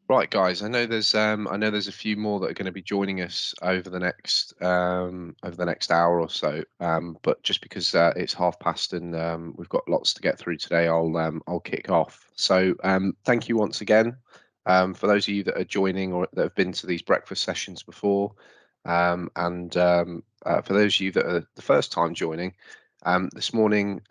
Right, guys. I know there's a few more that are going to be joining us over the next hour or so. But just because it's half past and we've got lots to get through today, I'll kick off. So thank you once again for those of you that are joining or that have been to these breakfast sessions before, and for those of you that are the first time joining, this morning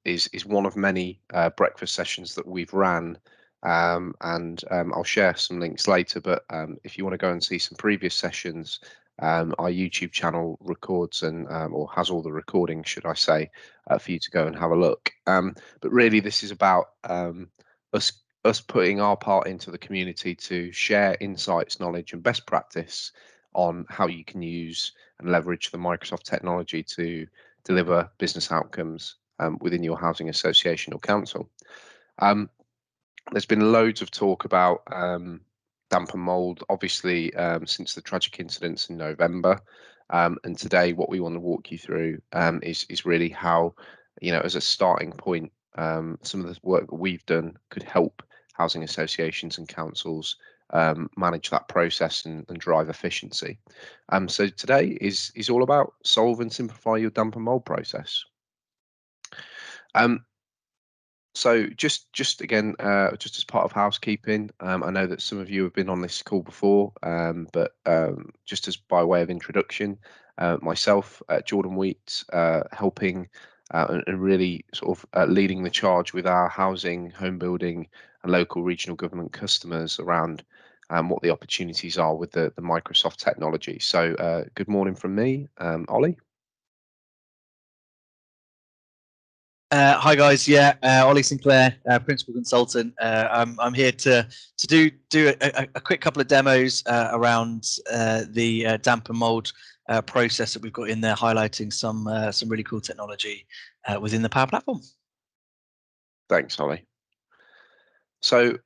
is one of many breakfast sessions that we've ran. And I'll share some links later. But if you want to go and see some previous sessions, our YouTube channel records and or has all the recordings, should I say, for you to go and have a look. But really, this is about us us putting our part into the community to share insights, knowledge, and best practice on how you can use and leverage the Microsoft technology to deliver business outcomes within your housing association or council. Um, there's been loads of talk about damp and mould, obviously, since the tragic incidents in November. And today, what we want to walk you through is really how, as a starting point, some of the work that we've done could help housing associations and councils manage that process and drive efficiency. So today is all about solve and simplify your damp and mould process. Um, So just again, just as part of housekeeping, I know that some of you have been on this call before, but just as by way of introduction, myself, Jordan Wheat, helping and really sort of leading the charge with our housing, home building, and local regional government customers around what the opportunities are with the Microsoft technology. So good morning from me, Ollie. Hi guys, Ollie Sinclair, principal consultant. I'm here to do a quick couple of demos around the damp and mold process that we've got in there, highlighting some really cool technology within the Power Platform. Thanks, Ollie. So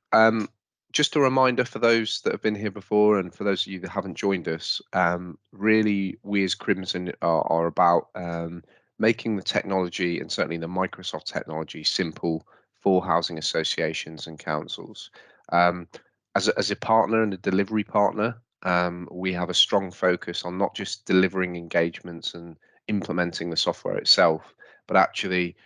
just a reminder for those that have been here before and for those of you that haven't joined us, really we as Crimson are about making the technology and certainly the Microsoft technology simple for housing associations and councils. As a partner and a delivery partner, we have a strong focus on not just delivering engagements and implementing the software itself, but actually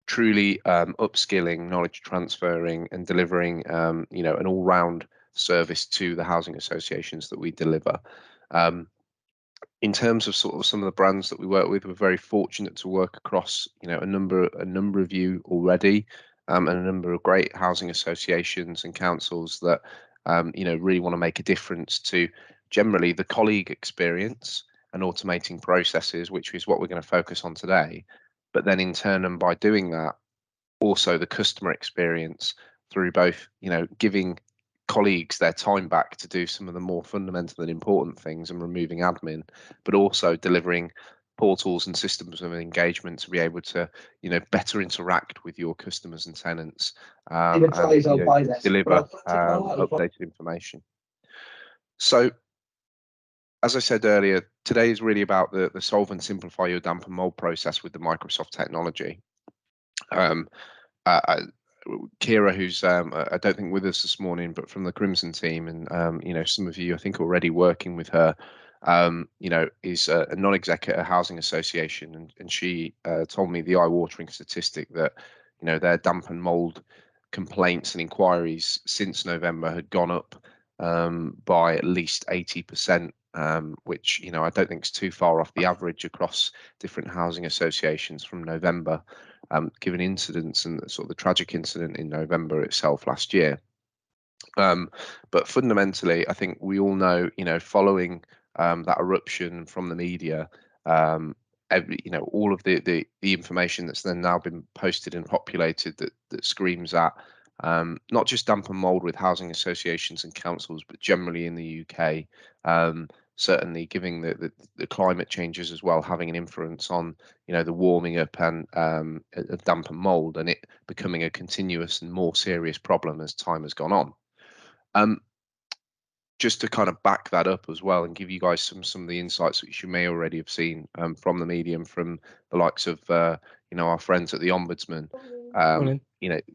truly upskilling, knowledge transferring, and delivering, an all-round service to the housing associations that we deliver. In terms of sort of some of the brands that we work with, we're very fortunate to work across, a number of you already, and a number of great housing associations and councils that, really want to make a difference to generally the colleague experience and automating processes, which is what we're going to focus on today. But then in turn, and by doing that, also the customer experience through both, giving colleagues their time back to do some of the more fundamental and important things and removing admin, but also delivering portals and systems of engagement to be able to, better interact with your customers and tenants, deliver updated information. So, as I said earlier, today is really about the solve and simplify your damp and mold process with the Microsoft technology. Um, uh, Kira, who's I don't think with us this morning, but from the Crimson team, and some of you I think already working with her, is a non-exec at a housing association, and she told me the eye-watering statistic that their damp and mould complaints and inquiries since November had gone up by at least 80%. Which I don't think is too far off the average across different housing associations from November, given incidents and sort of the tragic incident in November itself last year. But fundamentally, I think we all know, following that eruption from the media, all of the information that's then now been posted and populated that screams at not just damp and mould with housing associations and councils, but generally in the UK. Certainly giving the climate changes as well, having an influence on, the warming up and of damp and mould, and it becoming a continuous and more serious problem as time has gone on. Just to kind of back that up as well and give you guys some of the insights which you may already have seen from the medium, from the likes of our friends at the Ombudsman.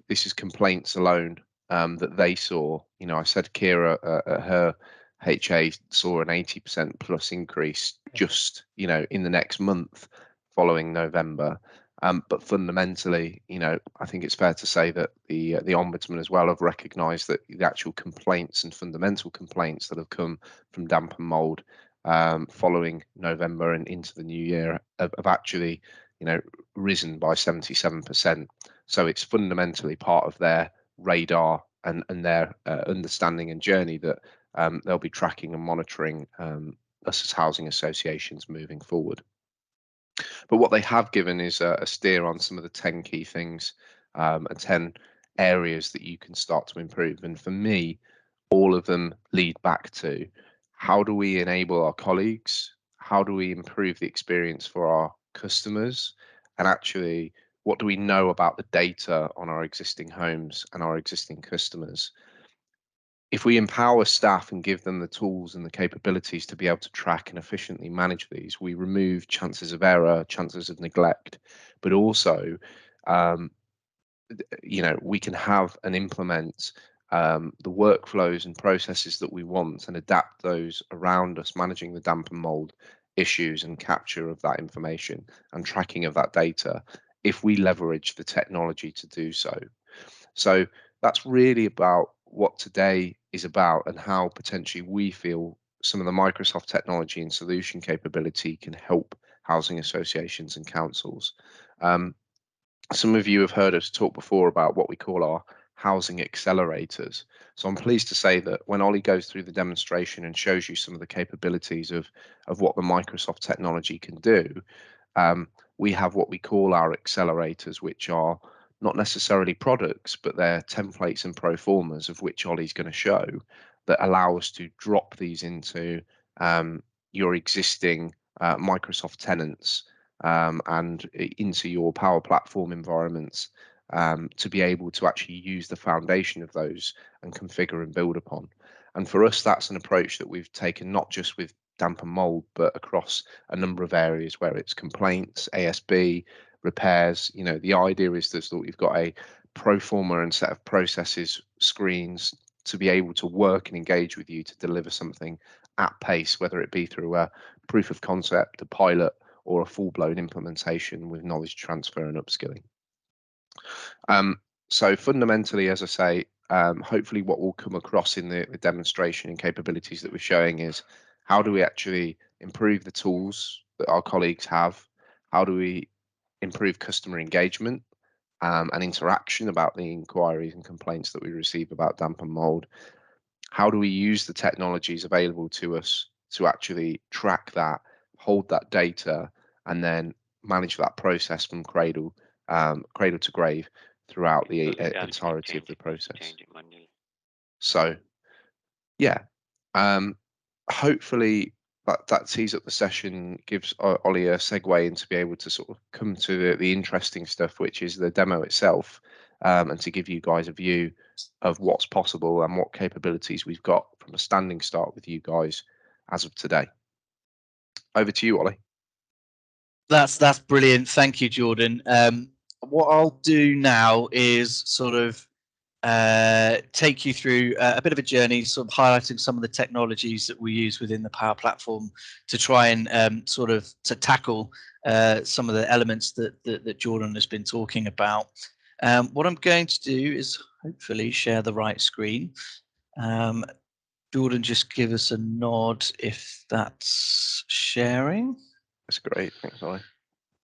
This is complaints alone that they saw. I said Kira at her HA saw an 80% plus increase just, in the next month following November. But fundamentally, I think it's fair to say that the Ombudsman as well have recognised that the actual complaints and fundamental complaints that have come from damp and mould following November and into the new year have actually, risen by 77%. So it's fundamentally part of their radar and their understanding and journey that they'll be tracking and monitoring us as housing associations moving forward. But what they have given is a steer on some of the 10 key things and 10 areas that you can start to improve. And for me, all of them lead back to how do we enable our colleagues? How do we improve the experience for our customers? And actually, what do we know about the data on our existing homes and our existing customers? If we empower staff and give them the tools and the capabilities to be able to track and efficiently manage these, we remove chances of error, chances of neglect, but also, we can have and implement the workflows and processes that we want and adapt those around us, managing the damp and mold issues and capture of that information and tracking of that data if we leverage the technology to do so. So that's really about what today is about and how potentially we feel some of the Microsoft technology and solution capability can help housing associations and councils. Some of you have heard us talk before about what we call our housing accelerators. So I'm pleased to say that when Ollie goes through the demonstration and shows you some of the capabilities of what the Microsoft technology can do, we have what we call our accelerators, which are not necessarily products, but they're templates and pro formas of which Ollie's going to show that allow us to drop these into your existing Microsoft tenants and into your Power Platform environments to be able to actually use the foundation of those and configure and build upon. And for us, that's an approach that we've taken not just with damp and mold, but across a number of areas where it's complaints, ASB, repairs. The idea is that we've got a pro forma and set of processes, screens to be able to work and engage with you to deliver something at pace, whether it be through a proof of concept, a pilot, or a full-blown implementation with knowledge transfer and upskilling. So fundamentally, as I say, hopefully what will come across in the demonstration and capabilities that we're showing is how do we actually improve the tools that our colleagues have? How do we improve customer engagement and interaction about the inquiries and complaints that we receive about damp and mold? How do we use the technologies available to us to actually track that, hold that data, and then manage that process from cradle to grave throughout the entirety of the process? So, yeah, hopefully that tees up the session, gives Ollie a segue into be able to sort of come to the interesting stuff, which is the demo itself, and to give you guys a view of what's possible and what capabilities we've got from a standing start with you guys as of today. Over to you, Ollie. That's brilliant. Thank you, Jordan. What I'll do now is sort of take you through a bit of a journey, sort of highlighting some of the technologies that we use within the Power Platform to try and sort of to tackle some of the elements that Jordan has been talking about. What I'm going to do is hopefully share the right screen. Jordan, just give us a nod if that's sharing. That's great. Thanks, Ollie.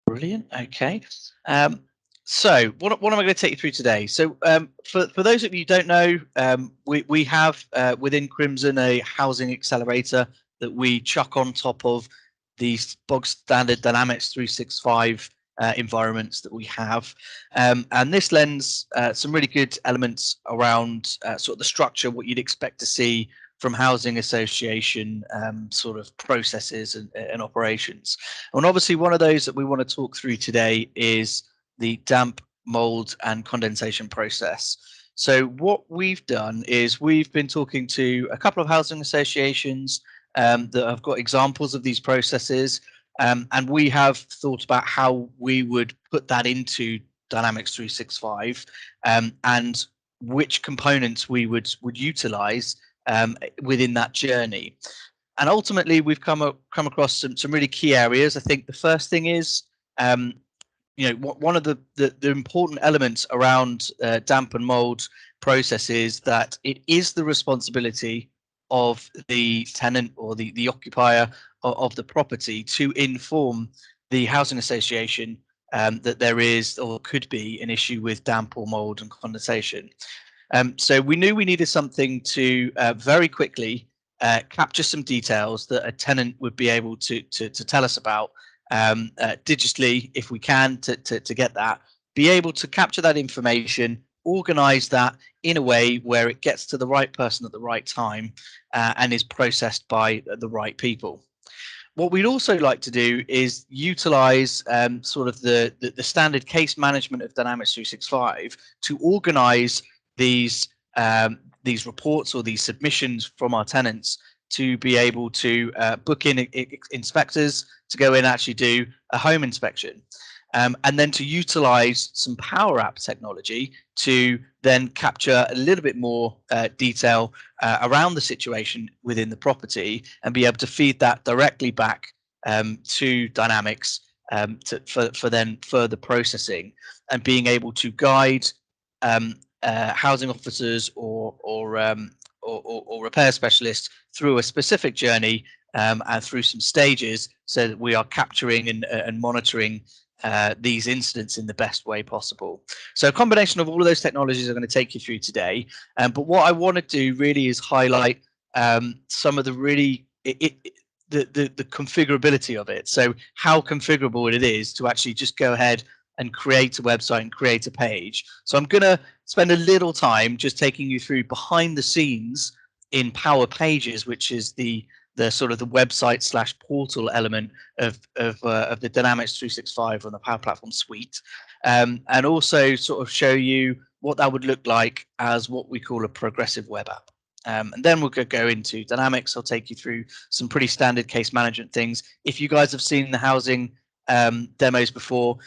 Brilliant. Okay. So what am I going to take you through today? So for those of you who don't know, we have within Crimson a housing accelerator that we chuck on top of the bog standard Dynamics 365 environments that we have. And this lends some really good elements around sort of the structure, what you'd expect to see from housing association sort of processes and operations. And obviously one of those that we want to talk through today is the damp, mold and condensation process. So what we've done is we've been talking to a couple of housing associations that have got examples of these processes, and we have thought about how we would put that into Dynamics 365 and which components we would utilize within that journey. And ultimately, we've come across some really key areas. I think the first thing is, one of the important elements around damp and mold process is that it is the responsibility of the tenant or the occupier of the property to inform the housing association that there is or could be an issue with damp or mold and condensation. So we knew we needed something to very quickly capture some details that a tenant would be able to tell us about digitally, if we can, to get that, be able to capture that information, organize that in a way where it gets to the right person at the right time and is processed by the right people. What we'd also like to do is utilize sort of the standard case management of Dynamics 365 to organize these reports or these submissions from our tenants to be able to book in inspectors to go in and actually do a home inspection. And then to utilize some Power App technology to then capture a little bit more detail around the situation within the property and be able to feed that directly back to Dynamics for then further processing and being able to guide housing officers or repair specialists through a specific journey and through some stages, so that we are capturing and monitoring these incidents in the best way possible. So a combination of all of those technologies I'm going to take you through today. But what I want to do really is highlight some of the really the configurability of it. So how configurable it is to actually just go ahead and create a website and create a page. So I'm going to spend a little time just taking you through behind the scenes in Power Pages, which is the sort of the website / portal element of the Dynamics 365 on the Power Platform suite, and also sort of show you what that would look like as what we call a progressive web app. And then we'll go into Dynamics. I'll take you through some pretty standard case management things. If you guys have seen the housing demos before,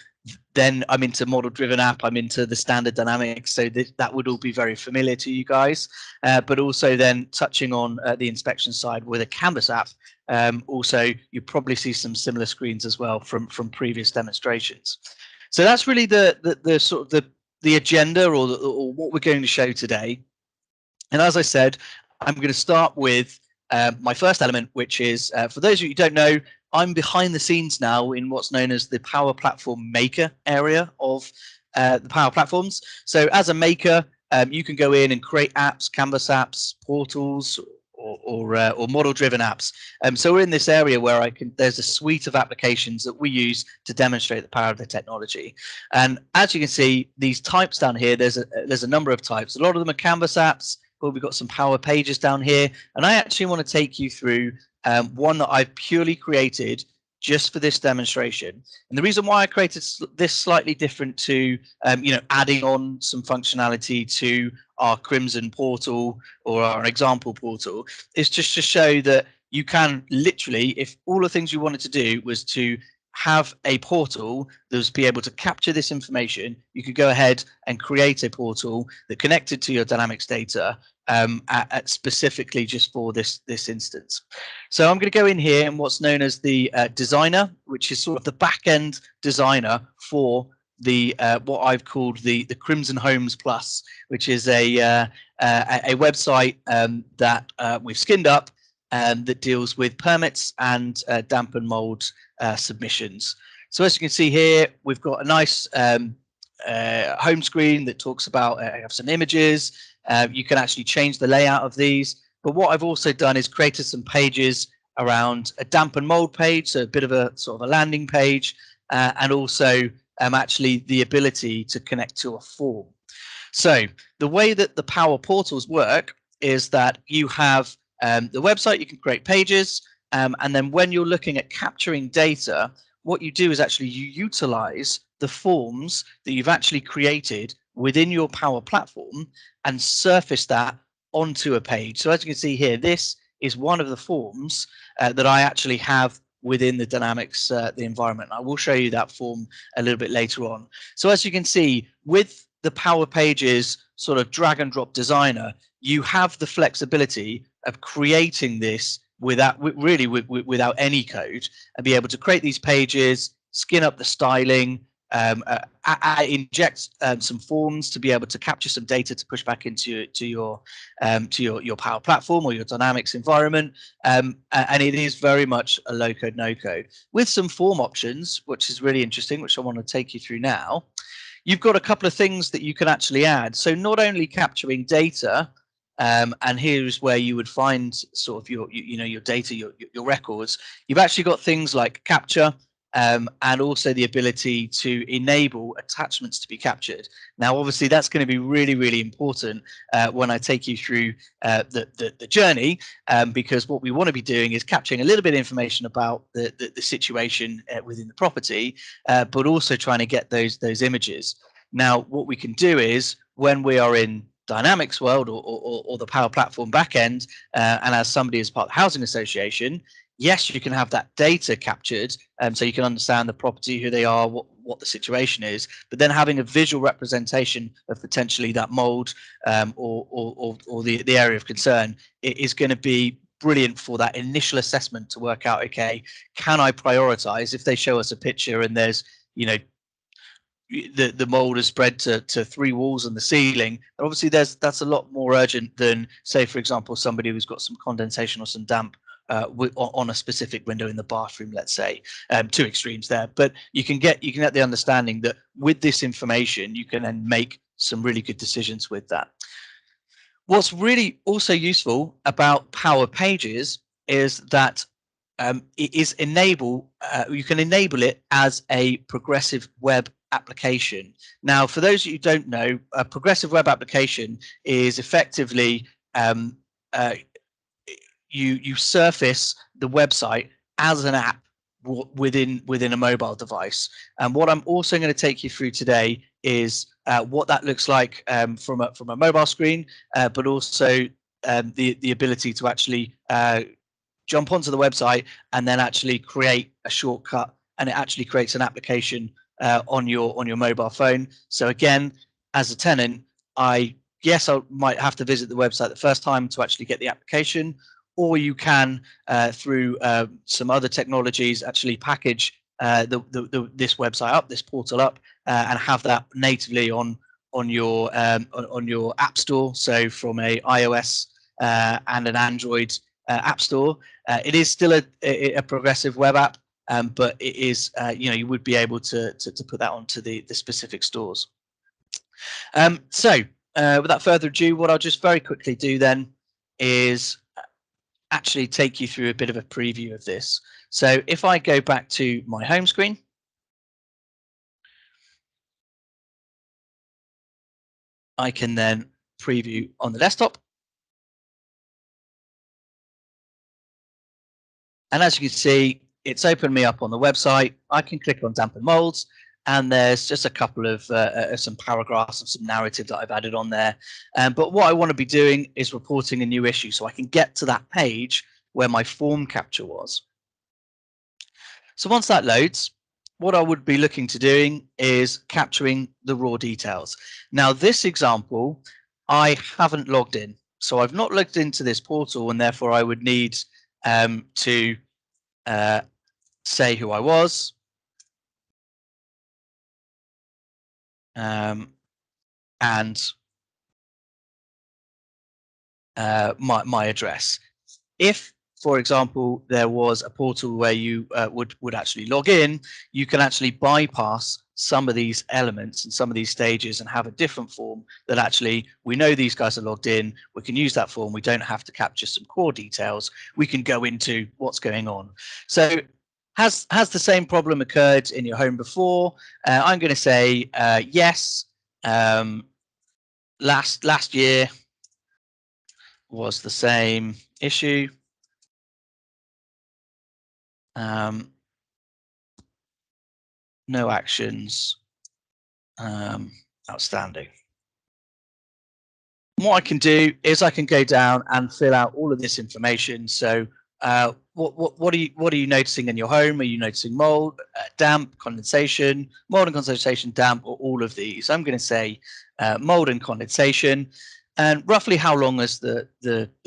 then I'm into model-driven app. I'm into the standard Dynamics, so that would all be very familiar to you guys. But also then touching on the inspection side with a Canvas app. Also, you probably see some similar screens as well from previous demonstrations. So that's really the sort of the agenda or what we're going to show today. And as I said, I'm going to start with my first element, which is, for those of you who don't know, I'm behind the scenes now in what's known as the Power Platform Maker area of the Power Platforms. So as a maker, you can go in and create apps, Canvas apps, portals, or model-driven apps. So we're in this area where there's a suite of applications that we use to demonstrate the power of the technology. And as you can see, these types down here, there's a number of types. A lot of them are Canvas apps, but we've got some Power Pages down here. And I actually want to take you through one that I've purely created just for this demonstration. And the reason why I created this slightly different to, adding on some functionality to our Crimson portal or our example portal is just to show that you can literally, if all the things you wanted to do was to have a portal that was be able to capture this information, you could go ahead and create a portal that connected to your Dynamics data specifically just for this instance. So I'm going to go in here and what's known as the designer, which is sort of the back-end designer for the what I've called the Crimson Homes Plus, which is a website that we've skinned up that deals with permits and damp and mold submissions. So as you can see here, we've got a nice home screen that talks about I have some images. You can actually change the layout of these. But what I've also done is created some pages around a damp and mold page, so a bit of a sort of a landing page, and also actually the ability to connect to a form. So the way that the Power Portals work is that you have the website, you can create pages, and then when you're looking at capturing data, what you do is actually you utilize the forms that you've actually created within your Power Platform and surface that onto a page. So as you can see here, this is one of the forms that I actually have within the Dynamics, the environment. I will show you that form a little bit later on. So as you can see, with the Power Pages sort of drag and drop designer, you have the flexibility of creating this without any code, and be able to create these pages, skin up the styling, inject some forms to be able to capture some data to push back into your Power Platform or your Dynamics environment, and it is very much a low code, no code with some form options, which is really interesting, which I want to take you through now. You've got a couple of things that you can actually add. So not only capturing data, and here's where you would find sort of your data, your records. You've actually got things like capture, and also the ability to enable attachments to be captured. Now, obviously, that's going to be really, really important when I take you through the journey, because what we want to be doing is capturing a little bit of information about the situation within the property, but also trying to get those images. Now, what we can do is when we are in Dynamics world or the Power Platform backend, and as somebody as part of the housing association, yes, you can have that data captured, so you can understand the property, who they are, what the situation is, but then having a visual representation of potentially that mold, or the area of concern, it is going to be brilliant for that initial assessment to work out, okay, can I prioritize if they show us a picture and there's, the mold is spread to 3 walls and the ceiling. Obviously, that's a lot more urgent than, say, for example, somebody who's got some condensation or some damp on a specific window in the bathroom, let's say. 2 extremes there, but you can get the understanding that with this information, you can then make some really good decisions with that. What's really also useful about Power Pages is that it is you can enable it as a progressive web application. Now, for those of you who don't know, a progressive web application is effectively you surface the website as an app within a mobile device. And what I'm also going to take you through today is what that looks like from a mobile screen, but also the ability to actually jump onto the website and then actually create a shortcut, and it actually creates an application on your mobile phone. So again, as a tenant, I might have to visit the website the first time to actually get the application, or you can through some other technologies actually package this website up, this portal up, and have that natively on your app store. So from a iOS and an Android app store, it is still a progressive web app, but it is you would be able to put that onto the specific stores. So without further ado, what I'll just very quickly do then is actually take you through a bit of a preview of this. So if I go back to my home screen, I can then preview on the desktop. And as you can see, it's opened me up on the website. I can click on damp and molds, and there's just a couple of some paragraphs of some narrative that I've added on there. But what I want to be doing is reporting a new issue, so I can get to that page where my form capture was. So once that loads, what I would be looking to doing is capturing the raw details. Now, this example, I haven't logged in. So I've not logged into this portal, and therefore I would need to say who I was. And my address. If, for example, there was a portal where you would actually log in, you can actually bypass some of these elements and some of these stages and have a different form that actually, we know these guys are logged in, we can use that form, we don't have to capture some core details, we can go into what's going on. So has the same problem occurred in your home before? I'm going to say yes. Last year was the same issue. No actions outstanding. What I can do is I can go down and fill out all of this information. So what are you noticing in your home? Are you noticing mold, damp, condensation, mold and condensation, damp, or all of these? I'm going to say mold and condensation. And roughly how long has the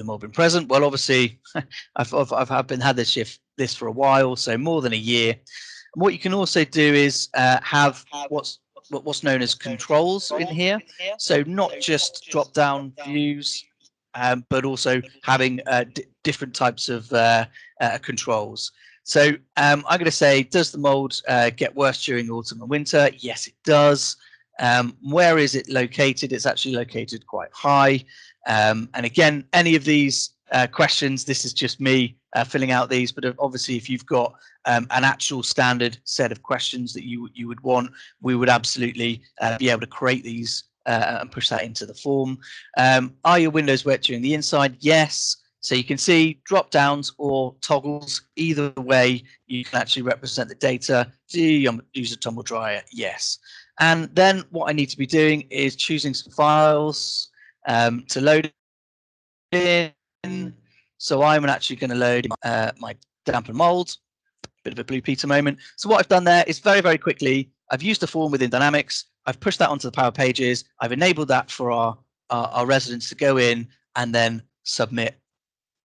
mold been present? Well, obviously, I've been had this for a while, so more than a year. And what you can also do is have what's known as controls in here. So not just drop-down views, but also having different types of controls. So I'm going to say, does the mold get worse during autumn and winter? Yes, it does. Where is it located? It's actually located quite high. And again, any of these questions, this is just me filling out these, but obviously if you've got an actual standard set of questions that you would want, we would absolutely be able to create these and push that into the form. Are your windows wet during the inside? Yes. So you can see drop downs or toggles. Either way, you can actually represent the data. Do you use a tumble dryer? Yes. And then what I need to be doing is choosing some files to load in. So I'm actually going to load my damp and mold. Bit of a Blue Peter moment. So what I've done there is very, very quickly, I've used a form within Dynamics. I've pushed that onto the Power Pages. I've enabled that for our residents to go in and then submit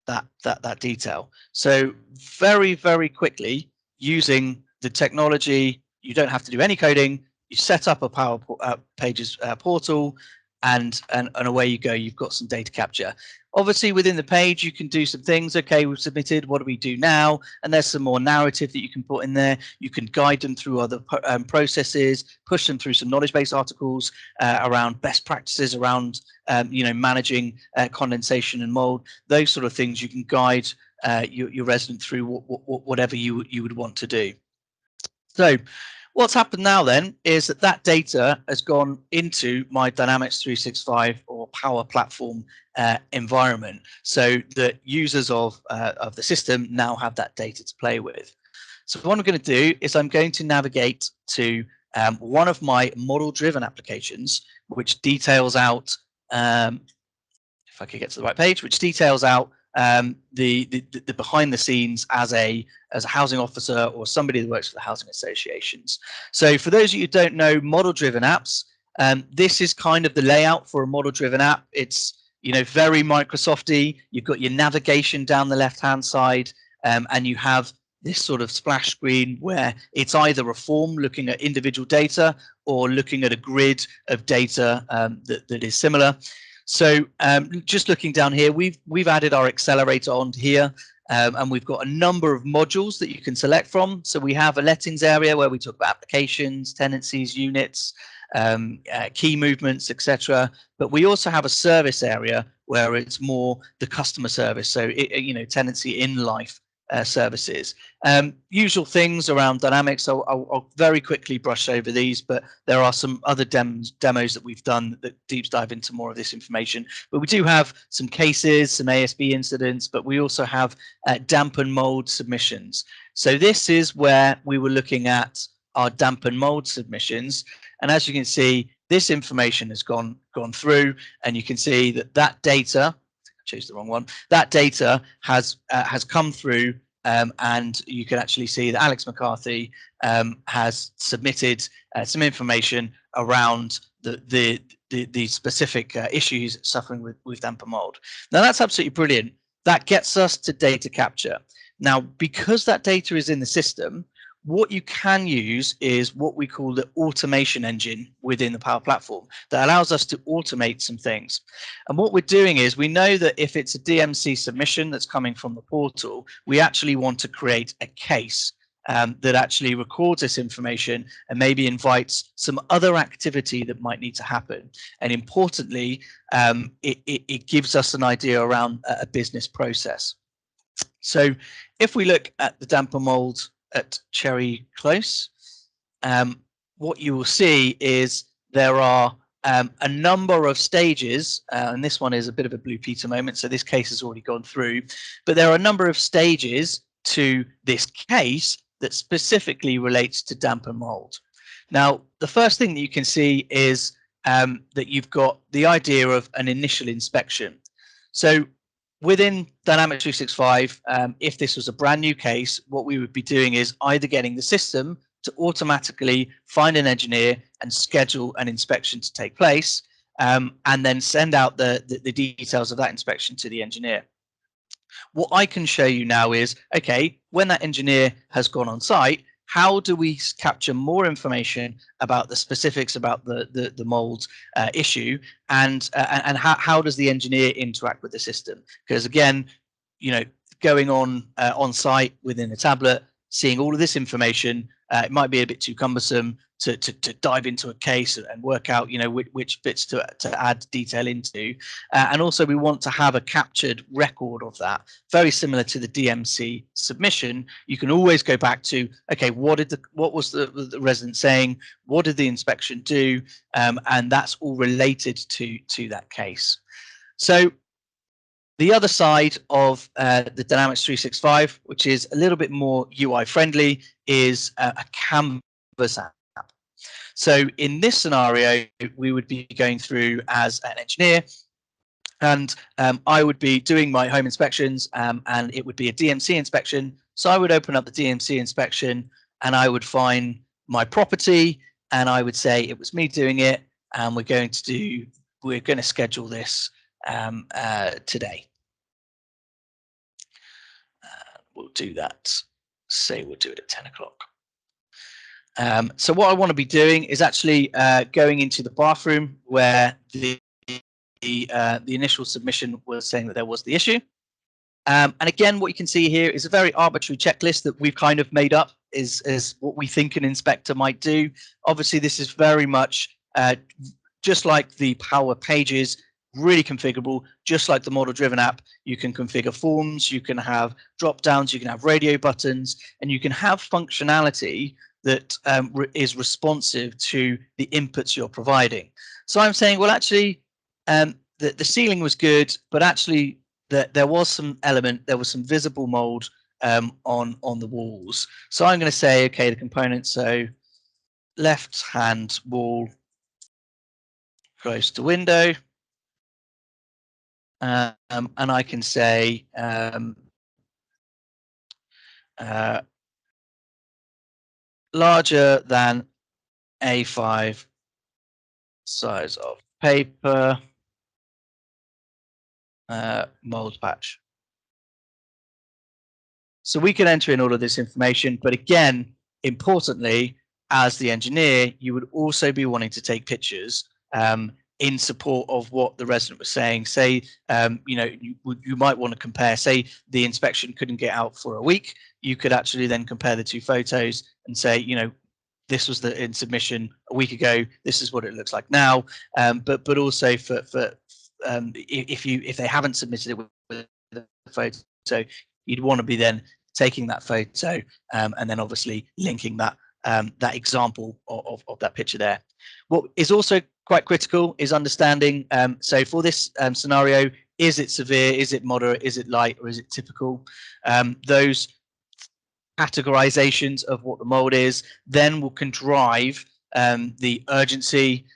that detail. So very, very quickly, using the technology, you don't have to do any coding. You set up a Power Pages portal, and away you go. You've got some data capture. Obviously, within the page, you can do some things. Okay, we've submitted. What do we do now? And there's some more narrative that you can put in there. You can guide them through other processes, push them through some knowledge base articles around best practices around managing condensation and mold. Those sort of things you can guide your resident through whatever you would want to do. So what's happened now then is that data has gone into my Dynamics 365 or Power Platform environment, so that users of the system now have that data to play with. So what I'm going to do is I'm going to navigate to one of my model-driven applications, which details out, if I could get to the right page, which details out the behind the scenes as a housing officer or somebody that works for the housing associations. So for those of you who don't know model driven apps, this is kind of the layout for a model driven app. It's very Microsofty. You've got your navigation down the left hand side, and you have this sort of splash screen where it's either a form looking at individual data or looking at a grid of data that is similar. So just looking down here, we've added our accelerator on here, and we've got a number of modules that you can select from. So we have a lettings area where we talk about applications, tenancies, units, key movements, etc. But we also have a service area where it's more the customer service. So tenancy in life services. Usual things around Dynamics. I'll very quickly brush over these, but there are some other demos that we've done that deep dive into more of this information. But we do have some cases, some ASB incidents, but we also have damp and mold submissions. So this is where we were looking at our damp and mold submissions. And as you can see, this information has gone through, and you can see that data, I chose the wrong one, that data has come through, and you can actually see that Alex McCarthy has submitted some information around the specific issues suffering with damp and mold. Now that's absolutely brilliant. That gets us to data capture. Now, because that data is in the system, what you can use is what we call the automation engine within the Power Platform that allows us to automate some things. And what we're doing is, we know that if it's a DMC submission that's coming from the portal, we actually want to create a case that actually records this information and maybe invites some other activity that might need to happen. And importantly, it gives us an idea around a business process. So if we look at the damp and mold at Cherry Close, what you will see is there are a number of stages, and this one is a bit of a Blue Peter moment, so this case has already gone through, but there are a number of stages to this case that specifically relates to damp and mold. Now, the first thing that you can see is that you've got the idea of an initial inspection. So within Dynamics 365, if this was a brand new case, what we would be doing is either getting the system to automatically find an engineer and schedule an inspection to take place, and then send out the details of that inspection to the engineer. What I can show you now is, okay, when that engineer has gone on site, how do we capture more information about the specifics about the mold issue, and how does the engineer interact with the system? Because again, going on site within a tablet, seeing all of this information, it might be a bit too cumbersome to dive into a case and work out which bits to add detail into, and also we want to have a captured record of that, very similar to the DMC submission. You can always go back to, okay, what was the resident saying, what did the inspection do, and that's all related to that case. So the other side of the Dynamics 365, which is a little bit more UI friendly, is a Canvas app. So in this scenario, we would be going through as an engineer, and I would be doing my home inspections, and it would be a DMC inspection. So I would open up the DMC inspection, and I would find my property, and I would say it was me doing it, and we're going to schedule this today. We'll do that. Say we'll do it at 10 o'clock. So what I want to be doing is actually going into the bathroom where the initial submission was saying that there was the issue. And again, what you can see here is a very arbitrary checklist that we've kind of made up is what we think an inspector might do. Obviously, this is very much just like the Power Pages, really configurable, just like the model-driven app. You can configure forms, you can have drop-downs, you can have radio buttons, and you can have functionality that is responsive to the inputs you're providing. So I'm saying, well, actually, the ceiling was good, but actually there was some visible mold on the walls. So I'm going to say, okay, the components, so left-hand wall close to window. And I can say larger than A5 size of paper, mold patch. So we can enter in all of this information, but again, importantly, as the engineer, you would also be wanting to take pictures in support of what the resident was saying. Say, you might want to compare, say the inspection couldn't get out for a week. You could actually then compare the two photos and say, this was in submission a week ago, this is what it looks like now. But also for if they haven't submitted it with the photo, you'd want to be then taking that photo and then obviously linking that that example of that picture there. What is also quite critical is understanding, so for this scenario, is it severe, is it moderate, is it light, or is it typical? Those categorizations of what the mold is then can drive the urgency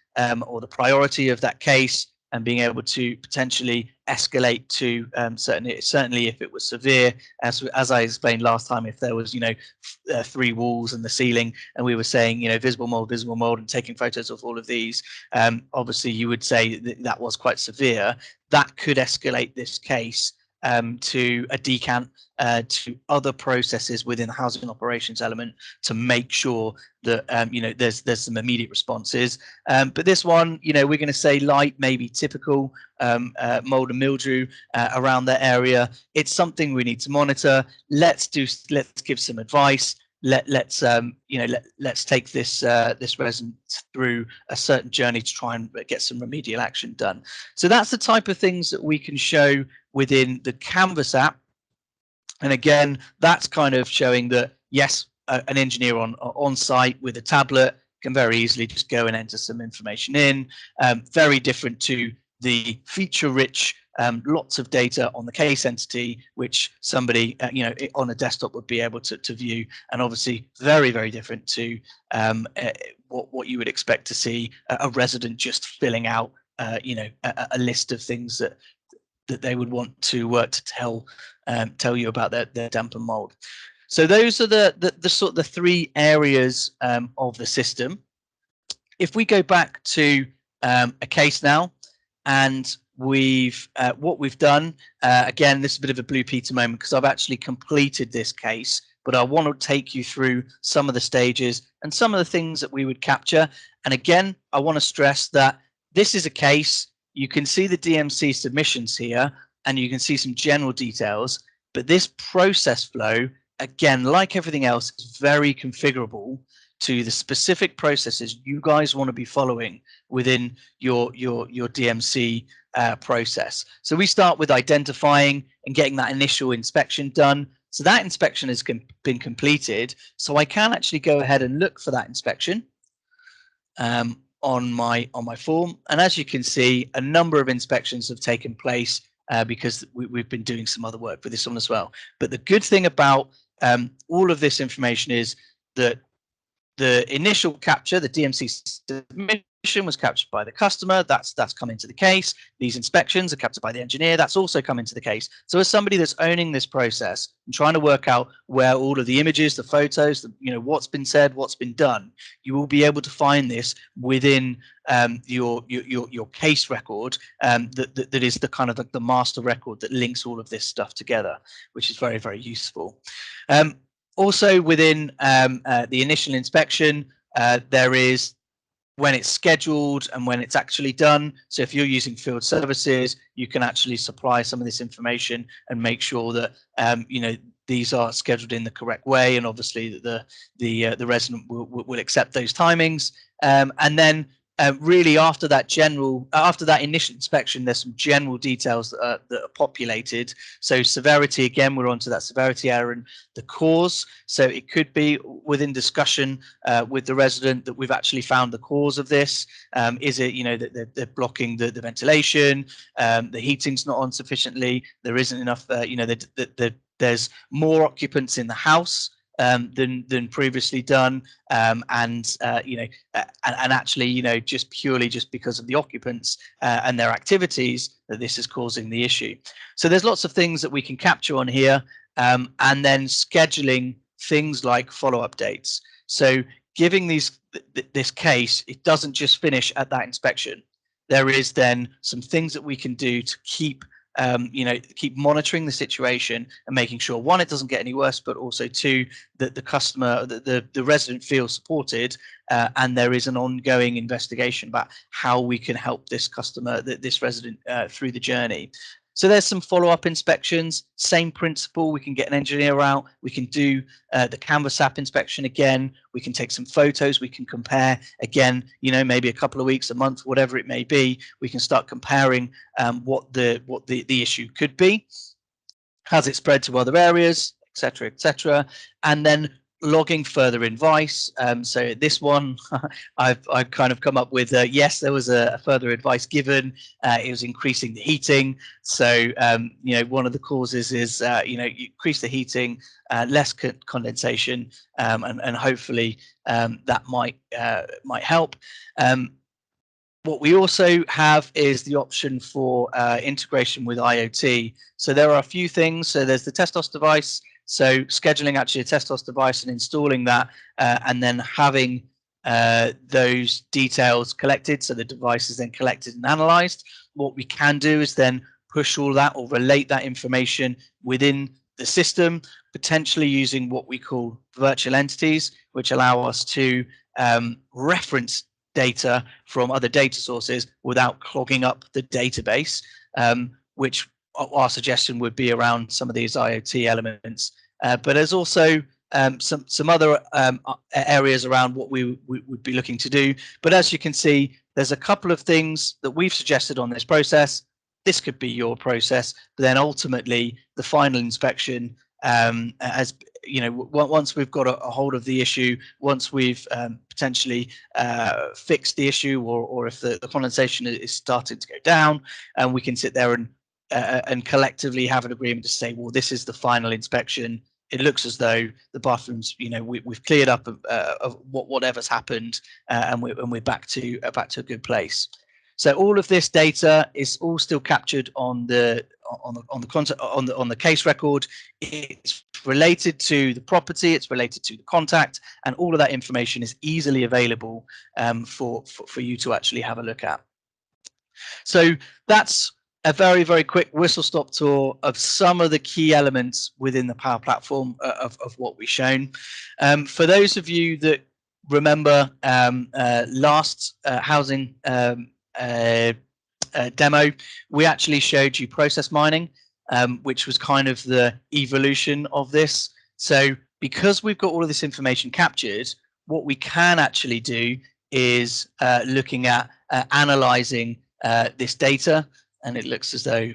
or the priority of that case, and being able to potentially escalate to certainly if it was severe, as I explained last time, if there was 3 walls and the ceiling, and we were saying visible mold, and taking photos of all of these, obviously you would say that was quite severe. That could escalate this case to a decant to other processes within the housing operations element to make sure that there's some immediate responses. But this one, we're going to say light, maybe typical mold and mildew around that area. It's something we need to monitor. Let's give some advice. Let's take this resident through a certain journey to try and get some remedial action done. So that's the type of things that we can show within the Canvas app. And again, that's kind of showing that, yes, an engineer on site with a tablet can very easily just go and enter some information in. Very different to the feature-rich, lots of data on the case entity, which somebody on a desktop would be able to view, and obviously very, very different to what you would expect to see a resident just filling out, a list of things that they would want to tell you about their damp and mold. So those are the sort of the 3 areas of the system. If we go back to a case now, and we've what we've done, again, this is a bit of a Blue Peter moment because I've actually completed this case, but I want to take you through some of the stages and some of the things that we would capture. And again, I want to stress that this is a case. You can see the DMC submissions here, and you can see some general details, but this process flow, again, like everything else, is very configurable to the specific processes you guys want to be following within your DMC process. So we start with identifying and getting that initial inspection done. So that inspection has been completed. So I can actually go ahead and look for that inspection on my form. And as you can see, a number of inspections have taken place because we've been doing some other work with this one as well. But the good thing about all of this information is that the initial capture, the DMC submission, was captured by the customer. That's come into the case. These inspections are captured by the engineer. That's also come into the case. So as somebody that's owning this process and trying to work out where all of the images, the photos, what's been said, what's been done, you will be able to find this within your case record. That is the kind of the master record that links all of this stuff together, which is very, very useful. Also within the initial inspection, there is when it's scheduled and when it's actually done. So if you're using field services, you can actually supply some of this information and make sure that these are scheduled in the correct way, and obviously that the resident will accept those timings. And then really after that initial inspection, there's some general details that are populated. So severity, again, we're onto that severity area, and the cause. So it could be within discussion with the resident that we've actually found the cause of this. Is it that they're blocking the ventilation, the heating's not on sufficiently, there isn't enough, there's more occupants in the house than previously done, and actually just because of the occupants and their activities, that this is causing the issue. So there's lots of things that we can capture on here, and then scheduling things like follow-up dates. So giving this case, it doesn't just finish at that inspection. There is then some things that we can do to keep monitoring the situation and making sure, one, it doesn't get any worse, but also two, that the customer, the resident feels supported, and there is an ongoing investigation about how we can help this customer, this resident, through the journey. So there's some follow-up inspections, same principle. We can get an engineer out, we can do the canvas app inspection again, we can take some photos, we can compare again, maybe a couple of weeks, a month, whatever it may be. We can start comparing what the issue could be, has it spread to other areas, etc., and then logging further advice. So this one, I've kind of come up with, yes, there was a further advice given. It was increasing the heating. So one of the causes is you increase the heating, less condensation, and hopefully that might help. What we also have is the option for integration with IoT. So there are a few things. So there's the Testos device. So scheduling actually a Testos device and installing that, and then having those details collected. So the device is then collected and analyzed. What we can do is then push all that or relate that information within the system, potentially using what we call virtual entities, which allow us to reference data from other data sources without clogging up the database, which our suggestion would be around some of these IoT elements. But there's also some other areas around what we would be looking to do. But as you can see, there's a couple of things that we've suggested on this process. This could be your process, but then ultimately the final inspection, as once we've got a hold of the issue, once we've potentially fixed the issue, or if the condensation is starting to go down, and we can sit there and collectively have an agreement to say, well, this is the final inspection. It looks as though the bathrooms, we've cleared up of whatever's happened, and we're back to a good place. So all of this data is all still captured on the case record. It's related to the property, it's related to the contact, and all of that information is easily available for you to actually have a look at. So that's a very, very quick whistle-stop tour of some of the key elements within the Power Platform of what we've shown. For those of you that remember last housing demo, we actually showed you process mining, which was kind of the evolution of this. So because we've got all of this information captured, what we can actually do is looking at analyzing this data, and it looks as though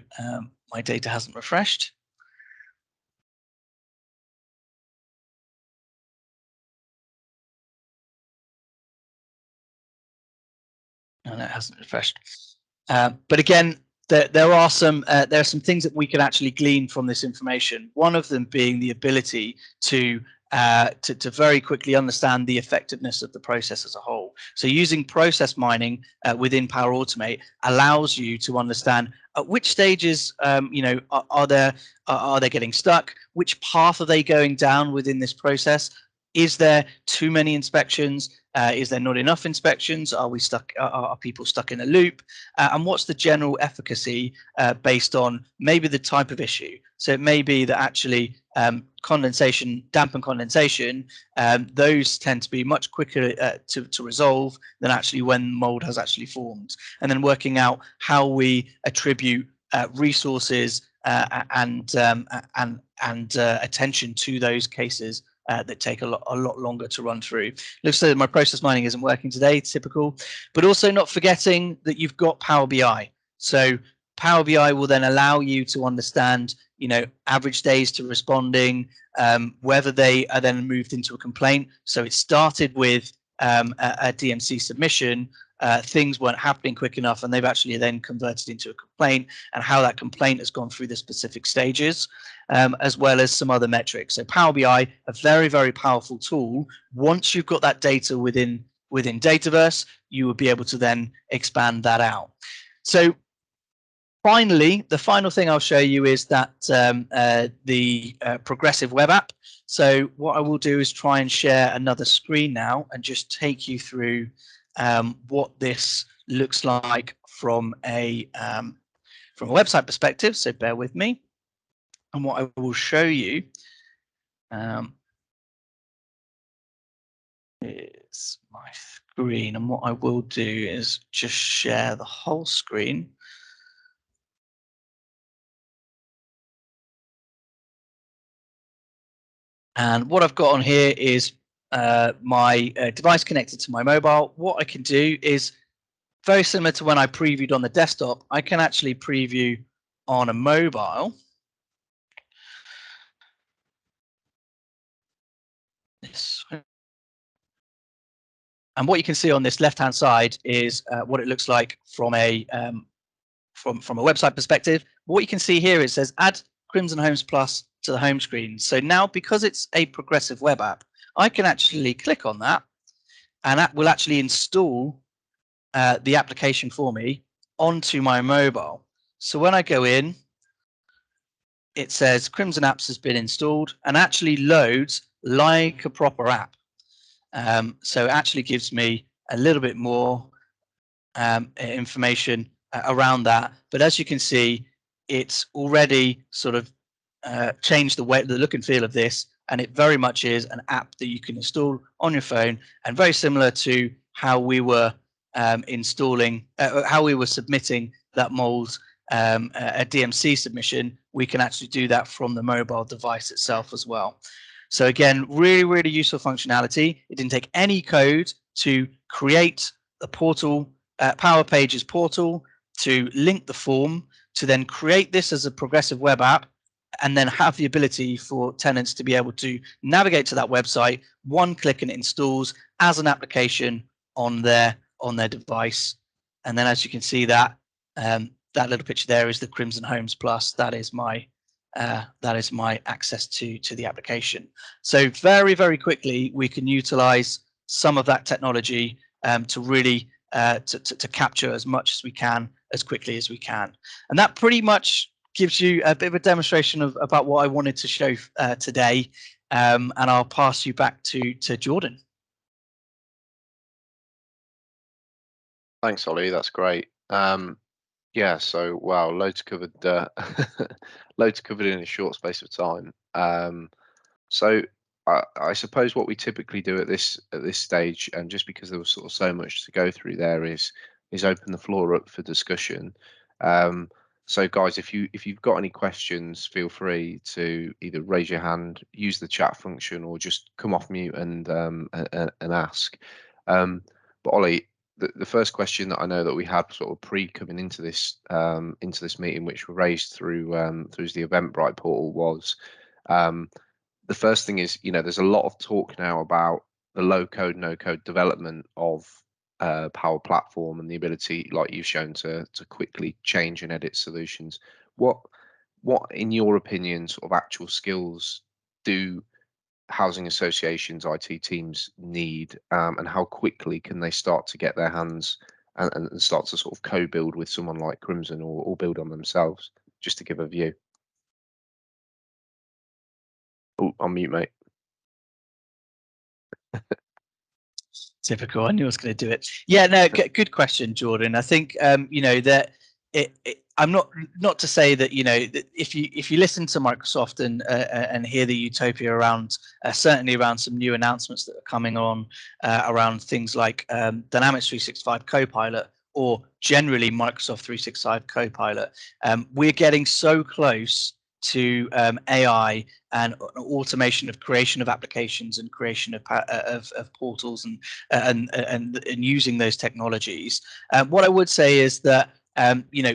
my data hasn't refreshed. And it hasn't refreshed. But again, there are some things that we can actually glean from this information. One of them being the ability to very quickly understand the effectiveness of the process as a whole. So using process mining within Power Automate allows you to understand at which stages are they getting stuck, which path are they going down within this process. Is there too many inspections? Is there not enough inspections? Are we stuck? Are people stuck in a loop? And what's the general efficacy based on maybe the type of issue? So it may be that actually condensation, damp and condensation, those tend to be much quicker to resolve than actually when mold has actually formed. And then working out how we attribute resources and attention to those cases that take a lot longer to run through. Looks like my process mining isn't working today, typical, but also not forgetting that you've got Power BI. So Power BI will then allow you to understand, average days to responding, whether they are then moved into a complaint. So it started with a DMC submission, things weren't happening quick enough, and they've actually then converted into a complaint, and how that complaint has gone through the specific stages, as well as some other metrics. So Power BI, a very, very powerful tool. Once you've got that data within Dataverse, you will be able to then expand that out. So finally, the final thing I'll show you is that the progressive web app. So what I will do is try and share another screen now and just take you through what this looks like from a website perspective. So bear with me. And what I will show you is my screen. And what I will do is just share the whole screen. And what I've got on here is my device connected to my mobile. What I can do is very similar to when I previewed on the desktop. I can actually preview on a mobile. And what you can see on this left-hand side is what it looks like from a website perspective. What you can see here, it says add Crimson Homes Plus to the home screen. So now, because it's a progressive web app, I can actually click on that, and that will actually install the application for me onto my mobile. So when I go in, it says Crimson Apps has been installed, and actually loads like a proper app. So it actually gives me a little bit more information around that. But as you can see, it's already sort of changed the look and feel of this, and it very much is an app that you can install on your phone, and very similar to how we were how we were submitting that mold, a DMC submission. We can actually do that from the mobile device itself as well. So again, really, really useful functionality. It didn't take any code to create the portal, Power Pages portal, to link the form, to then create this as a progressive web app, and then have the ability for tenants to be able to navigate to that website, one click, and it installs as an application on their device. And then, as you can see, that little picture there is the Crimson Homes Plus. That is my access to the application. So very, very quickly, we can utilize some of that technology to really to capture as much as we can, as quickly as we can. And that pretty much gives you a bit of a demonstration of about what I wanted to show today. And I'll pass you back to Jordan. Thanks, Ollie. That's great. Yeah, so wow, loads covered, loads covered in a short space of time. So I suppose what we typically do at this stage, and just because there was sort of so much to go through there, is open the floor up for discussion. Um, so guys, if you've got any questions, feel free to either raise your hand, use the chat function, or just come off mute and ask. But Ollie, the first question that I know that we had sort of pre coming into this meeting, which were raised through the Eventbrite portal, was um, the first thing is, there's a lot of talk now about the low code, no code development of Power Platform and the ability, like you've shown, to quickly change and edit solutions. What in your opinion, sort of actual skills do housing associations, IT teams need, and how quickly can they start to get their hands and start to sort of co-build with someone like Crimson, or build on themselves? Just to give a view. Oh, on mute, mate. Typical. I knew I was going to do it. Yeah, no, good question, Jordan. I think that I'm not to say that that if you listen to Microsoft and hear the utopia around certainly around some new announcements that are coming on around things like Dynamics 365 Copilot, or generally Microsoft 365 Copilot, we're getting so close to AI and automation of creation of applications and creation of portals and using those technologies. What I would say is that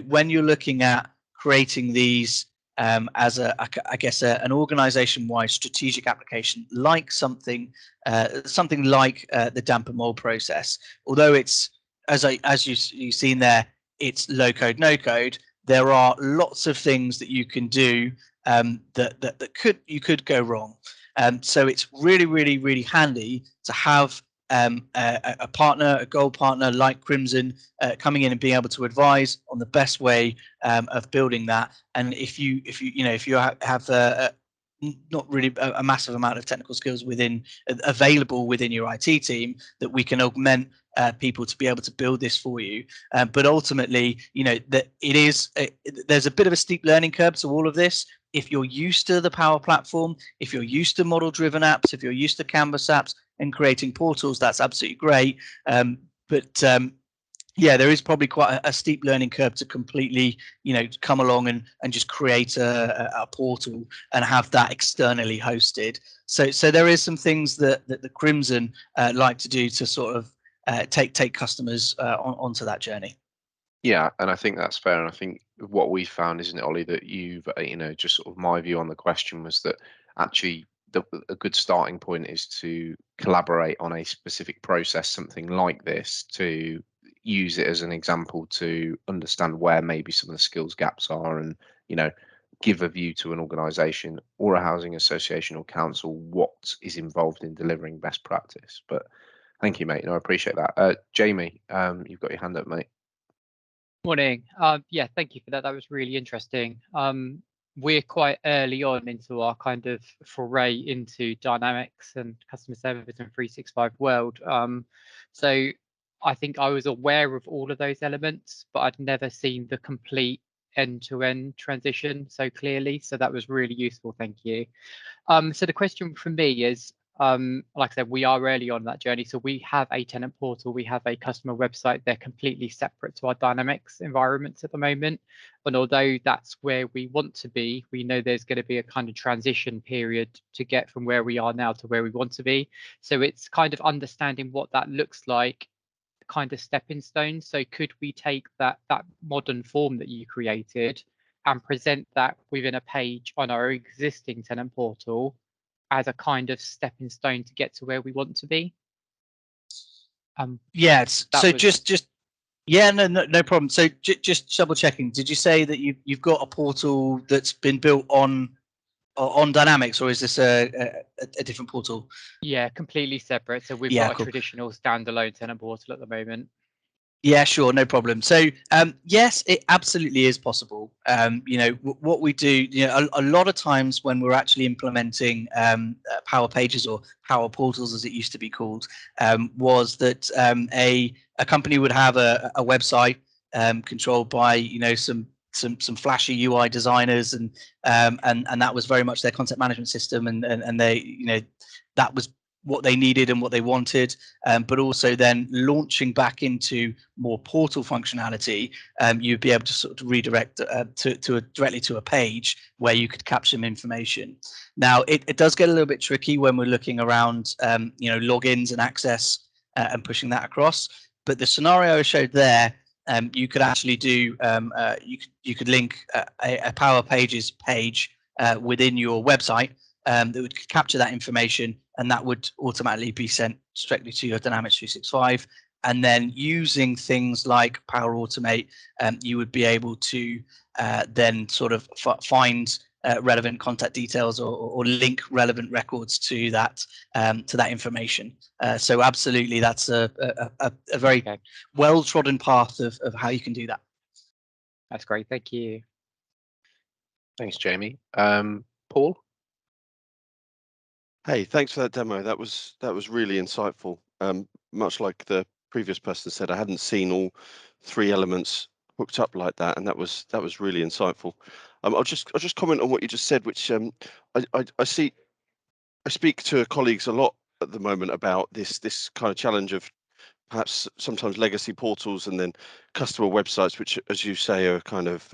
when you're looking at creating these as I guess an organization-wide strategic application, like something like the damper mold process, although it's as you've seen there, it's low code, no code. There are lots of things that you can do that could go wrong. So it's really handy to have a partner, a gold partner like Crimson, coming in and being able to advise on the best way of building that. And if you have not really a massive amount of technical skills available within your IT team, that we can augment people to be able to build this for you. But ultimately, that there's a bit of a steep learning curve to all of this. If you're used to the Power Platform, if you're used to model-driven apps, if you're used to Canvas apps and creating portals, that's absolutely great. But yeah, there is probably quite a steep learning curve to completely, come along and just create a portal and have that externally hosted. So there is some things that the Crimson like to do to sort of take customers onto that journey. Yeah, and I think that's fair. And I think what we found, isn't it, Ollie, that you've, just sort of my view on the question was that actually a good starting point is to collaborate on a specific process, something like this, to use it as an example to understand where maybe some of the skills gaps are, and, give a view to an organization or a housing association or council what is involved in delivering best practice. But thank you, mate. I appreciate that. Jamie, you've got your hand up, mate. Morning. Yeah, thank you for that. That was really interesting. We're quite early on into our kind of foray into Dynamics and customer service and 365 world. So I think I was aware of all of those elements, but I'd never seen the complete end-to-end transition so clearly. So that was really useful. Thank you. So the question from me is, like I said, we are early on that journey. So we have a tenant portal, we have a customer website. They're completely separate to our Dynamics environments at the moment. And although that's where we want to be, we know there's going to be a kind of transition period to get from where we are now to where we want to be. So it's kind of understanding what that looks like, kind of stepping stones. So could we take that modern form that you created and present that within a page on our existing tenant portal as a kind of stepping stone to get to where we want to be? Yeah. So just yeah, no problem. So just double checking. Did you say that you've got a portal that's been built on Dynamics, or is this a different portal? Yeah, completely separate. So we've got a traditional standalone tenant portal at the moment. Yeah, sure, no problem. So yes, it absolutely is possible. What we do, a lot of times when we're actually implementing Power Pages or Power Portals, as it used to be called, was that a company would have a website. controlled by some flashy UI designers, and that was very much their content management system, and they that was what they needed and what they wanted, but also then launching back into more portal functionality, you'd be able to sort of redirect directly to a page where you could capture some information. Now, it does get a little bit tricky when we're looking around, logins and access and pushing that across. But the scenario I showed there, you could actually do, you could link a Power Pages page within your website that would capture that information, and that would automatically be sent strictly to your Dynamics 365. And then using things like Power Automate, you would be able to then sort of find relevant contact details or link relevant records to that information. So absolutely, that's a very well-trodden path of how you can do that. That's great. Thank you. Thanks, Jamie. Paul? Hey, thanks for that demo. That was really insightful. Much like the previous person said, I hadn't seen all three elements hooked up like that, and that was really insightful. I'll just comment on what you just said, which I speak to colleagues a lot at the moment about this kind of challenge of perhaps sometimes legacy portals and then customer websites, which, as you say, are kind of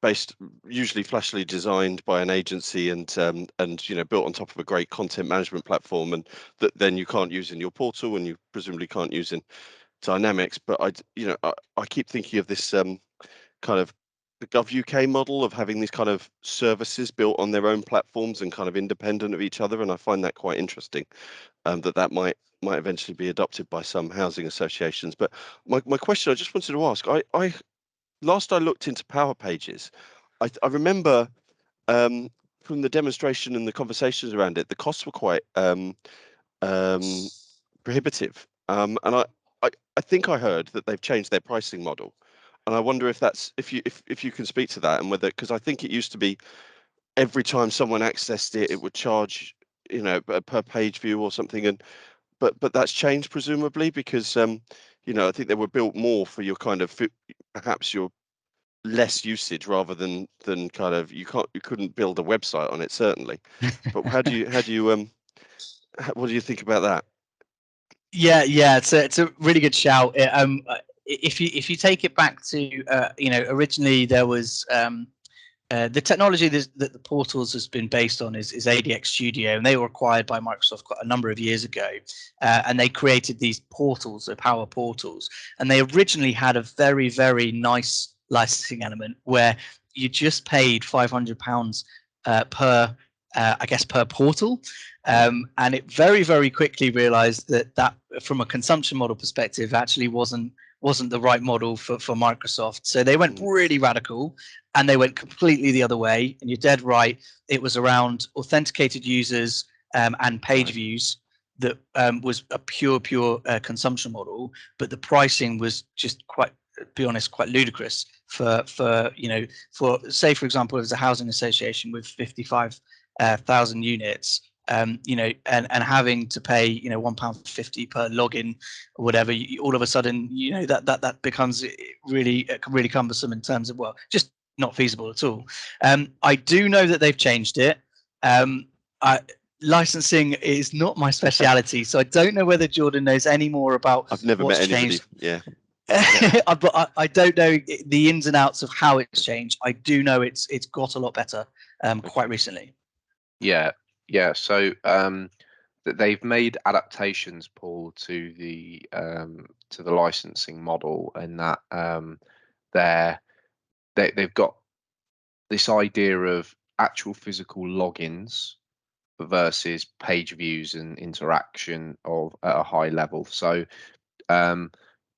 based, usually flashily designed by an agency and built on top of a great content management platform, and that then you can't use in your portal and you presumably can't use in Dynamics. But I keep thinking of this kind of the Gov UK model of having these kind of services built on their own platforms and kind of independent of each other, and I find that quite interesting. That might eventually be adopted by some housing associations. But my question, I just wanted to ask, I last I looked into Power Pages, I remember from the demonstration and the conversations around it, the costs were quite prohibitive. And I think I heard that they've changed their pricing model, and I wonder if that's if you can speak to that, and whether, because I think it used to be every time someone accessed it, it would charge per page view or something, and but that's changed presumably because I think they were built more for your kind of perhaps your less usage rather than kind of you couldn't build a website on it, certainly. But what do you think about that? Yeah, it's a really good shout. If you take it back to originally there was the technology that the portals has been based on is ADX Studio, and they were acquired by Microsoft quite a number of years ago, and they created these portals, the Power Portals, and they originally had a very, very nice licensing element where you just paid £500 per per portal, and it very, very quickly realized that from a consumption model perspective actually wasn't the right model for Microsoft. So they went really radical, and they went completely the other way. And you're dead right. It was around authenticated users and page views that was a pure consumption model, but the pricing was just quite ludicrous for say, for example, as a housing association with 55,000 units, and having to pay £1.50 per login or whatever, all of a sudden that becomes really cumbersome in terms of, well, just not feasible at all. I do know that they've changed it. Licensing is not my speciality, so I don't know whether Jordan knows any more about I've never met anybody. Changed. Yeah. But I don't know the ins and outs of how it's changed. I do know it's got a lot better quite recently. Yeah. So they've made adaptations, Paul, to the licensing model, and that they've got this idea of actual physical logins versus page views and interaction at a high level. So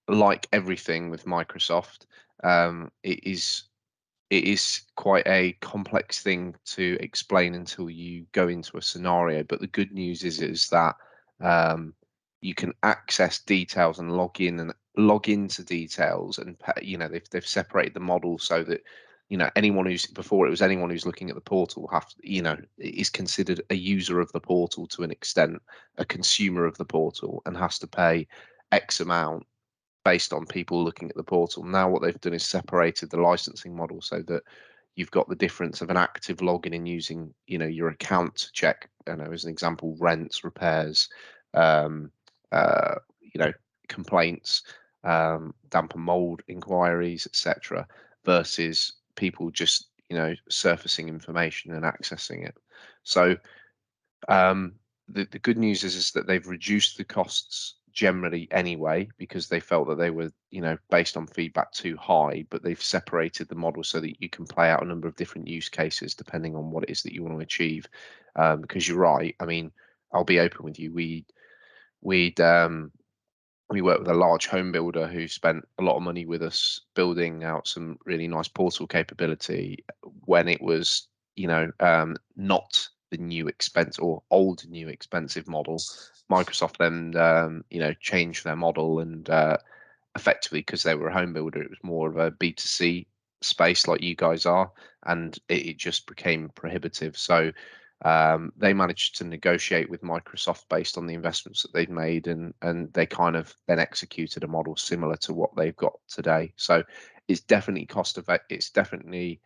like everything with Microsoft, it is quite a complex thing to explain until you go into a scenario. But the good news is that you can access details and log into details, and they've separated the model so that anyone who's looking at the portal is considered a user of the portal to an extent, a consumer of the portal, and has to pay X amount based on people looking at the portal. Now what they've done is separated the licensing model so that you've got the difference of an active login and using, your account to check, as an example, rents, repairs, complaints, damp and mold inquiries, etc., versus people just, surfacing information and accessing it. So the good news is that they've reduced the costs generally anyway, because they felt that they were, based on feedback, too high, but they've separated the model so that you can play out a number of different use cases depending on what it is that you want to achieve. Because you're right, I mean, I'll be open with you, we worked with a large home builder who spent a lot of money with us building out some really nice portal capability when it was, not the new expense or old new expensive model. Microsoft then, changed their model, and effectively, because they were a home builder, it was more of a B2C space like you guys are, and it just became prohibitive. So they managed to negotiate with Microsoft based on the investments that they'd made, and they kind of then executed a model similar to what they've got today. So it's definitely it's definitely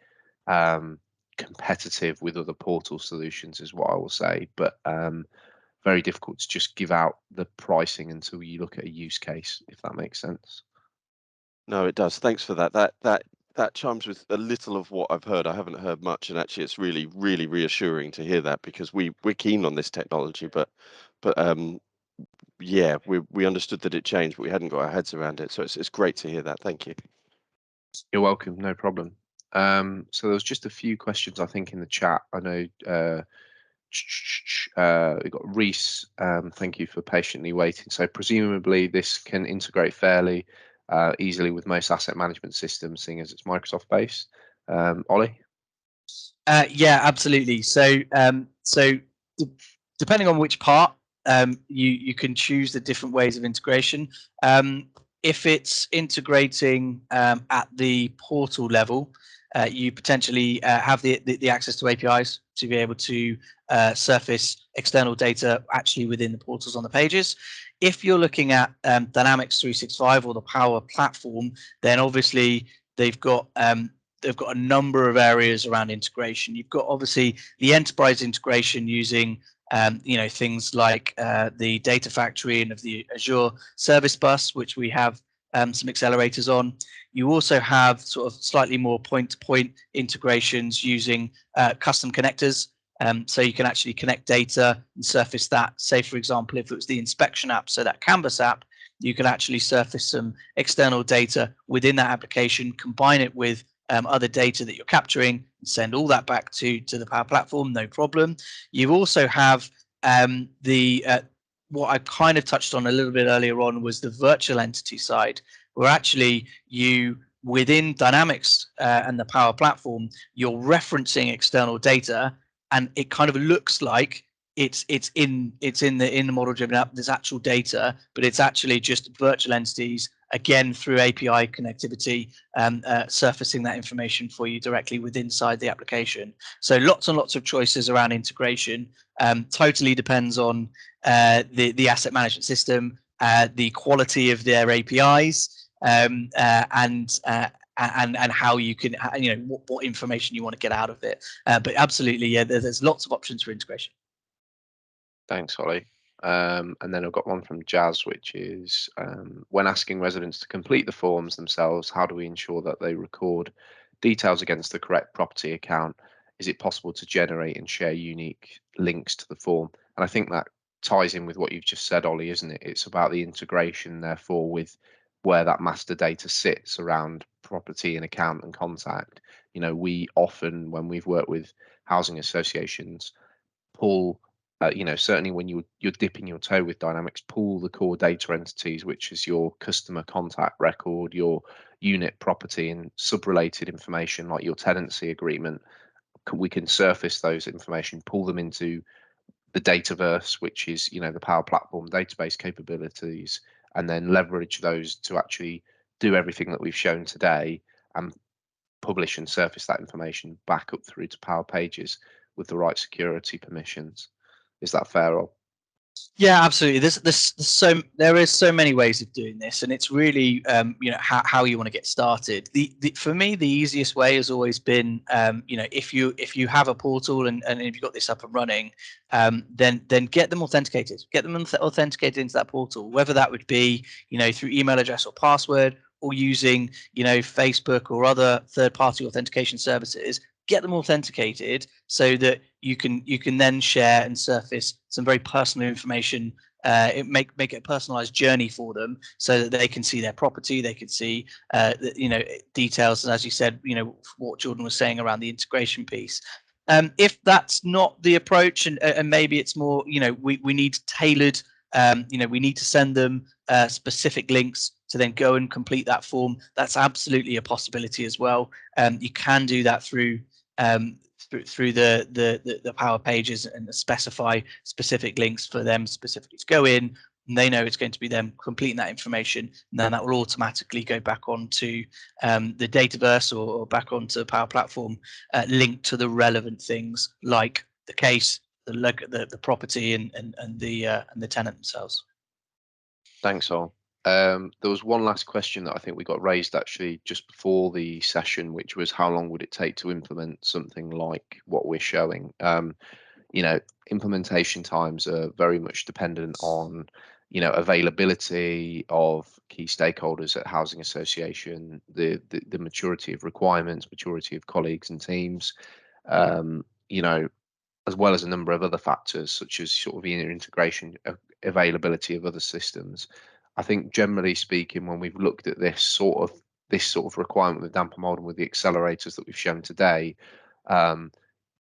competitive with other portal solutions, is what I will say, but very difficult to just give out the pricing until you look at a use case, if that makes sense. No, it does. Thanks for that. That chimes with a little of what I've heard. I haven't heard much, and actually it's really, really reassuring to hear that, because we're keen on this technology, but yeah, we understood that it changed, but we hadn't got our heads around it. So it's great to hear that. Thank you. You're welcome, no problem. So there was just a few questions, I think, in the chat. I know we've got Reese. Thank you for patiently waiting. So presumably this can integrate fairly easily with most asset management systems, seeing as it's Microsoft based. Ollie? Yeah, absolutely. So depending on which part, you can choose the different ways of integration. If it's integrating at the portal level, you potentially have the access to APIs to be able to surface external data actually within the portals on the pages. If you're looking at Dynamics 365 or the Power Platform, then obviously they've got a number of areas around integration. You've got obviously the enterprise integration using things like the Data Factory and of the Azure Service Bus, which we have some accelerators on. You also have sort of slightly more point-to-point integrations using custom connectors. So you can actually connect data and surface that. Say, for example, if it was the inspection app, so that Canvas app, you can actually surface some external data within that application, combine it with other data that you're capturing, and send all that back to the Power Platform, no problem. You also have what I kind of touched on a little bit earlier on was the virtual entity side, where actually within Dynamics and the Power Platform, you're referencing external data, and it kind of looks like it's in the model driven app. There's actual data, but it's actually just virtual entities, again through API connectivity, surfacing that information for you directly inside the application. So lots and lots of choices around integration. Totally depends on the asset management system, the quality of their APIs, and how you can, what information you want to get out of it. But absolutely, yeah, there's lots of options for integration. Thanks, Ollie. And then I've got one from Jazz, which is when asking residents to complete the forms themselves, how do we ensure that they record details against the correct property account? Is it possible to generate and share unique links to the form? And I think that ties in with what you've just said, Ollie, isn't it? It's about the integration, therefore, with where that master data sits around property and account and contact. We often, when we've worked with housing associations, pull certainly when you're dipping your toe with Dynamics, pull the core data entities, which is your customer contact record, your unit property, and sub-related information like your tenancy agreement. We can surface those information, pull them into the Dataverse, which is the Power Platform database capabilities, and then leverage those to actually do everything that we've shown today, and publish and surface that information back up through to Power Pages with the right security permissions. Is that fair, Rob? Yeah, absolutely. There is so many ways of doing this, and it's really how you want to get started. For me, the easiest way has always been if you have a portal and if you've got this up and running, then get them authenticated. Get them authenticated into that portal, whether that would be through email address or password, or using Facebook or other third-party authentication services. Get them authenticated so that you can then share and surface some very personal information. Make it a personalized journey for them, so that they can see their property, they can see details, and as you said, what Jordan was saying around the integration piece. If that's not the approach, and maybe it's more, we need tailored. We need to send them specific links to then go and complete that form. That's absolutely a possibility as well. You can do that through the Power Pages and specify specific links for them specifically to go in, and they know it's going to be them completing that information, and then that will automatically go back onto the Dataverse or back onto the Power Platform, linked to the relevant things like the case, the property, and the tenant themselves. Thanks, all. There was one last question that I think we got raised actually just before the session, which was how long would it take to implement something like what we're showing? Implementation times are very much dependent on, availability of key stakeholders at housing association, the maturity of requirements, maturity of colleagues and teams, as well as a number of other factors such as sort of the integration, availability of other systems. I think generally speaking, when we've looked at this sort of requirement with damper mold and with the accelerators that we've shown today,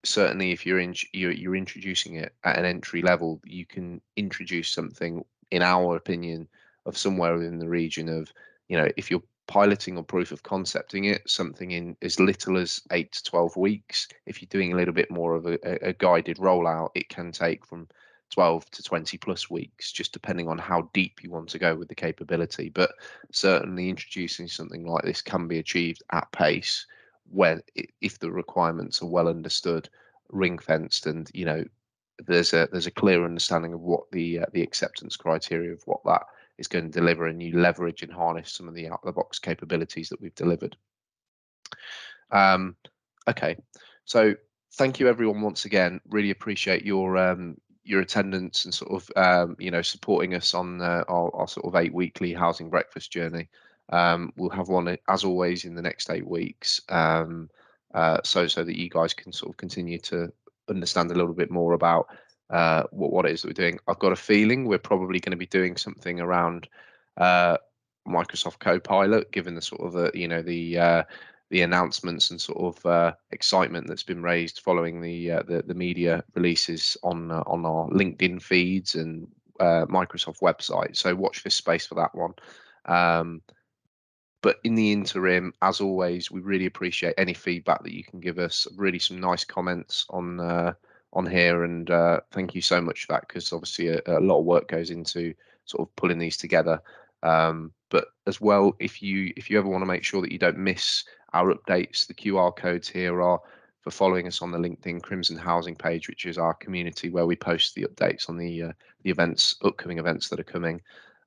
certainly if you're introducing it at an entry level, you can introduce something, in our opinion, of somewhere within the region of, if you're piloting or proof of concepting it, something in as little as 8 to 12 weeks. If you're doing a little bit more of a guided rollout, it can take from 12 to 20 plus weeks, just depending on how deep you want to go with the capability. But certainly introducing something like this can be achieved at pace if the requirements are well understood, ring fenced, and there's a clear understanding of what the acceptance criteria of what that is going to deliver, and you leverage and harness some of the out of the box capabilities that we've delivered. Okay, so thank you everyone once again. Really appreciate your attendance and sort of supporting us on our sort of 8 weekly housing breakfast journey. We'll have one as always in the next 8 weeks, so that you guys can sort of continue to understand a little bit more about what it is that we're doing. I've got a feeling we're probably going to be doing something around Microsoft Copilot, given the sort of the announcements and sort of excitement that's been raised following the media releases on our LinkedIn feeds and Microsoft website. So watch this space for that one. But in the interim, as always, we really appreciate any feedback that you can give us. Really, some nice comments on here, and thank you so much for that, because obviously a lot of work goes into sort of pulling these together. But as well, if you ever want to make sure that you don't miss our updates, the QR codes here are for following us on the LinkedIn Crimson Housing page, which is our community where we post the updates on the upcoming events that are coming.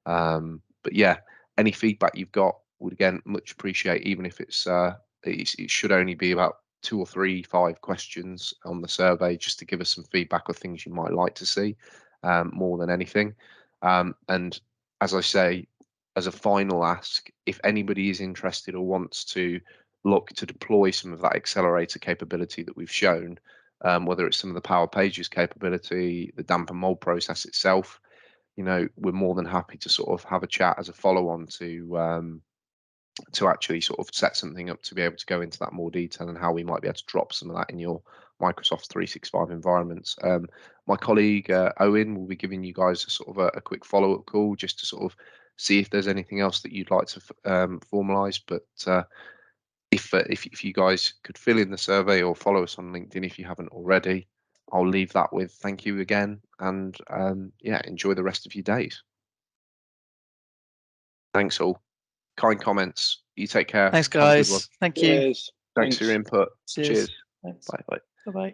But yeah, any feedback you've got would again much appreciate, even if it should only be about 2 or 3, 5 questions on the survey, just to give us some feedback or things you might like to see, more than anything. And as I say, as a final ask, if anybody is interested or wants to look to deploy some of that accelerator capability that we've shown, whether it's some of the Power Pages capability, the damper mold process itself, we're more than happy to sort of have a chat as a follow-on to actually sort of set something up to be able to go into that more detail and how we might be able to drop some of that in your Microsoft 365 environments. My colleague Owen will be giving you guys a sort of a quick follow-up call just to sort of see if there's anything else that you'd like to formalize. But if you guys could fill in the survey or follow us on LinkedIn if you haven't already, I'll leave that with thank you again, and yeah, enjoy the rest of your days. Thanks all. Kind comments. You take care. Thanks, guys. Thank you. Thanks for your input. Cheers. Thanks. Bye. Bye-bye.